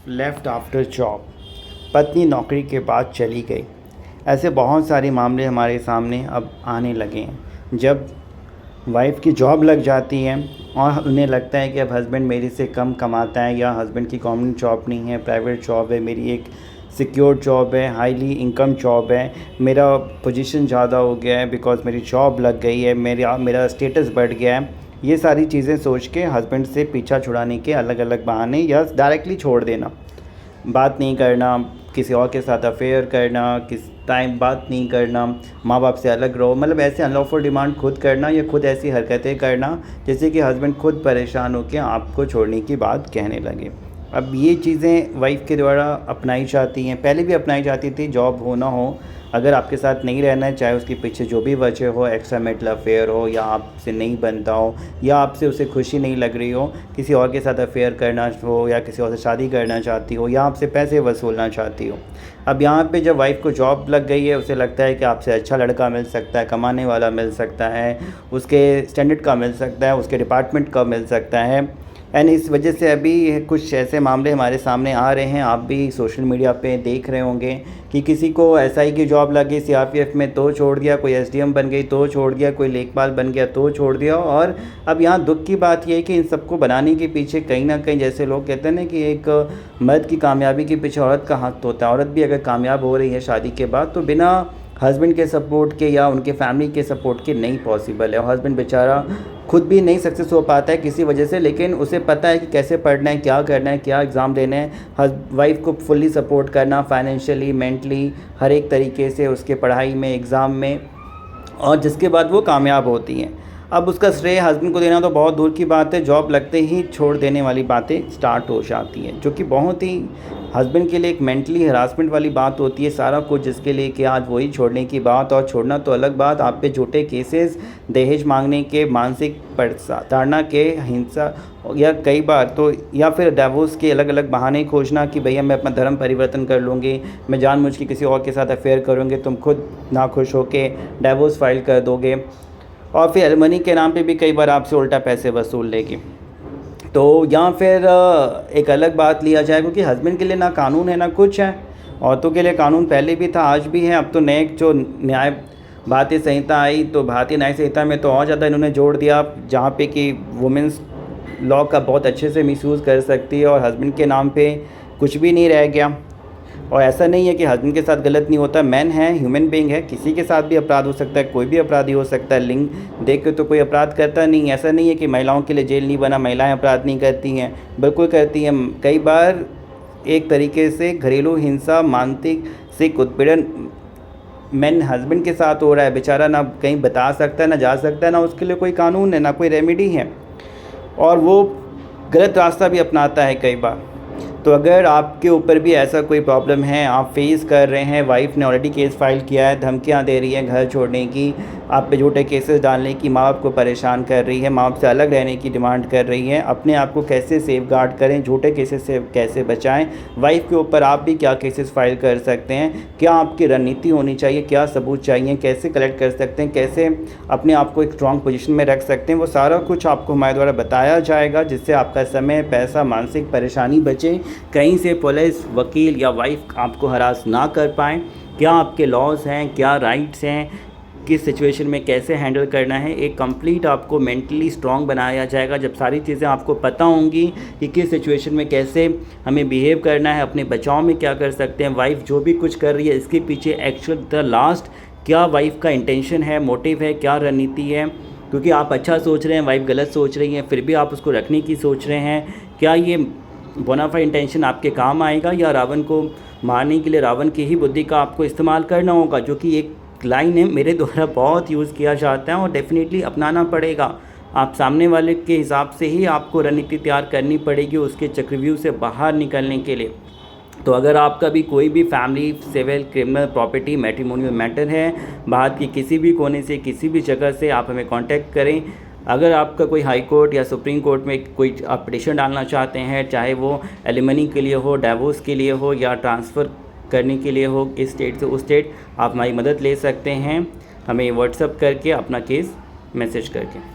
Left after job, पत्नी नौकरी के बाद चली गई। ऐसे बहुत सारे मामले हमारे सामने अब आने लगे हैं। जब वाइफ़ की जॉब लग जाती है और उन्हें लगता है कि अब हस्बैंड मेरे से कम कमाता है, या हस्बैंड की गवर्नमेंट जॉब नहीं है, प्राइवेट जॉब है, मेरी एक सिक्योर जॉब है, हाईली इनकम जॉब है, मेरा पोजीशन ज़्यादा हो गया है बिकॉज़ मेरी जॉब लग गई है, मेरा स्टेटस बढ़ गया है। ये सारी चीज़ें सोच के हस्बैंड से पीछा छुड़ाने के अलग अलग बहाने, या डायरेक्टली छोड़ देना, बात नहीं करना, किसी और के साथ अफेयर करना, किस टाइम बात नहीं करना, माँ बाप से अलग रहो, मतलब ऐसे अनलॉफुल डिमांड खुद करना, या खुद ऐसी हरकतें करना जिससे कि हस्बैंड खुद परेशान होकर आपको छोड़ने की बात कहने लगे। अब ये चीज़ें वाइफ़ के द्वारा अपनाई जाती हैं, पहले भी अपनाई जाती थी, जॉब हो ना हो, अगर आपके साथ नहीं रहना है, चाहे उसके पीछे जो भी वजह हो, एक्स्ट्रा मैरिटल अफेयर हो, या आपसे नहीं बनता हो, या आपसे उसे खुशी नहीं लग रही हो, किसी और के साथ अफेयर करना हो, या किसी और से शादी करना चाहती हो, या आपसे पैसे वसूलना चाहती हो। अब यहाँ पे जब वाइफ़ को जॉब लग गई है, उसे लगता है कि आपसे अच्छा लड़का मिल सकता है, कमाने वाला मिल सकता है, उसके स्टैंडर्ड का मिल सकता है, उसके डिपार्टमेंट का मिल सकता है। एंड इस वजह से अभी कुछ ऐसे मामले हमारे सामने आ रहे हैं, आप भी सोशल मीडिया पे देख रहे होंगे कि किसी को एसआई की जॉब लगी सीआरपीएफ में तो छोड़ दिया, कोई एसडीएम बन गई तो छोड़ दिया, कोई लेखपाल बन गया तो छोड़ दिया। और अब यहाँ दुख की बात यह है कि इन सबको बनाने के पीछे कहीं ना कहीं, जैसे लोग कहते हैं ना कि एक मर्द की कामयाबी के पीछे औरत का हाथ होता है। औरत भी अगर कामयाब हो रही है शादी के बाद तो बिना हस्बैंड के सपोर्ट के या उनके फैमिली के सपोर्ट के नहीं पॉसिबल है। और हस्बैंड बेचारा खुद भी नहीं सक्सेस हो पाता है किसी वजह से, लेकिन उसे पता है कि कैसे पढ़ना है, क्या करना है, क्या एग्ज़ाम देने हैं। वाइफ को फुल्ली सपोर्ट करना, फाइनेंशियली, मेंटली, हर एक तरीके से उसके पढ़ाई में, एग्ज़ाम में, और जिसके बाद वो कामयाब होती हैं। अब उसका श्रेय हस्बैंड को देना तो बहुत दूर की बात है, जॉब लगते ही छोड़ देने वाली बातें स्टार्ट हो जाती हैं, जो कि बहुत ही हस्बैंड के लिए एक मेंटली हरासमेंट वाली बात होती है सारा कुछ, जिसके लिए कि आज वही छोड़ने की बात। और छोड़ना तो अलग बात, आप पे झूठे केसेस, दहेज मांगने के, मानसिक प्रताड़ना के, हिंसा, या कई बार तो, या फिर डिवोर्स के अलग अलग बहाने खोजना कि भैया मैं अपना धर्म परिवर्तन कर लूँगी, मैं जानबूझ के किसी और के साथ अफेयर करूँगी, तुम खुद नाखुश होकर डिवोर्स फाइल कर दोगे, और फिर एलिमनी के नाम पे भी कई बार आपसे उल्टा पैसे वसूल लेगी। तो या फिर एक अलग बात लिया जाए, क्योंकि हस्बैंड के लिए ना कानून है ना कुछ है। औरतों के लिए कानून पहले भी था, आज भी है। अब तो नए जो न्याय भारतीय संहिता आई, तो भारतीय न्याय संहिता में तो और ज़्यादा इन्होंने जोड़ दिया, जहाँ पे कि वुमेंस लॉ का बहुत अच्छे से मिसयूज़ कर सकती है, और हस्बैंड के नाम पे कुछ भी नहीं रह गया। और ऐसा नहीं है कि हस्बैंड के साथ गलत नहीं होता, मैन है, ह्यूमन बीइंग है, किसी के साथ भी अपराध हो सकता है, कोई भी अपराधी हो सकता है। लिंग देख के तो कोई अपराध करता नहीं। ऐसा नहीं है कि महिलाओं के लिए जेल नहीं बना, महिलाएं अपराध नहीं करती हैं, बिल्कुल करती हैं। कई बार एक तरीके से घरेलू हिंसा, मानसिक उत्पीड़न मैन हस्बैंड के साथ हो रहा है, बेचारा ना कहीं बता सकता है, ना जा सकता है, ना उसके लिए कोई कानून है, ना कोई रेमेडी है, और वो गलत रास्ता भी अपनाता है कई बार। तो अगर आपके ऊपर भी ऐसा कोई प्रॉब्लम है, आप फेस कर रहे हैं, वाइफ़ ने ऑलरेडी केस फाइल किया है, धमकियां दे रही है घर छोड़ने की, आप पे झूठे केसेस डालने की, माँ बाप को परेशान कर रही है, माँ बाप से अलग रहने की डिमांड कर रही है, अपने आप को कैसे सेफ गार्ड करें, झूठे केसेस से कैसे बचाएं, वाइफ़ के ऊपर आप भी क्या केसेस फाइल कर सकते हैं, क्या आपकी रणनीति होनी चाहिए, क्या सबूत चाहिए, कैसे कलेक्ट कर सकते हैं, कैसे अपने आप को एक स्ट्रॉन्ग पोजीशन में रख सकते हैं, वो सारा कुछ आपको हमारे द्वारा बताया जाएगा, जिससे आपका समय, पैसा, मानसिक परेशानी बचे, कहीं से पुलिस, वकील या वाइफ आपको हरास ना कर पाएँ। क्या आपके लॉज हैं, क्या राइट्स हैं, किस सिचुएशन में कैसे हैंडल करना है, एक कंप्लीट आपको मेंटली स्ट्रांग बनाया जाएगा जब सारी चीज़ें आपको पता होंगी कि किस सिचुएशन में कैसे हमें बिहेव करना है, अपने बचाव में क्या कर सकते हैं। वाइफ जो भी कुछ कर रही है, इसके पीछे एक्चुअल द लास्ट क्या वाइफ का इंटेंशन है, मोटिव है, क्या रणनीति है, क्योंकि आप अच्छा सोच रहे हैं, वाइफ गलत सोच रही है, फिर भी आप उसको रखने की सोच रहे हैं। क्या ये बोनाफाइड इंटेंशन आपके काम आएगा, या रावण को मारने के लिए रावण की ही बुद्धि का आपको इस्तेमाल करना होगा, जो कि एक लाइन है मेरे द्वारा बहुत यूज़ किया जाता है और डेफिनेटली अपनाना पड़ेगा। आप सामने वाले के हिसाब से ही आपको रणनीति तैयार करनी पड़ेगी उसके चक्रव्यूह से बाहर निकलने के लिए। तो अगर आपका भी कोई भी family, civil, criminal, property, matrimonial matter है, भारत के किसी भी कोने से, किसी भी जगह से आप हमें कांटेक्ट करें। अगर आपका कोई हाई कोर्ट या सुप्रीम कोर्ट में कोई आप पिटीशन डालना चाहते हैं, चाहे वो एलिमनी के लिए हो, डिवोर्स के लिए हो, या ट्रांसफ़र करने के लिए हो इस स्टेट से उस स्टेट, आप हमारी मदद ले सकते हैं हमें व्हाट्सएप करके, अपना केस मैसेज करके।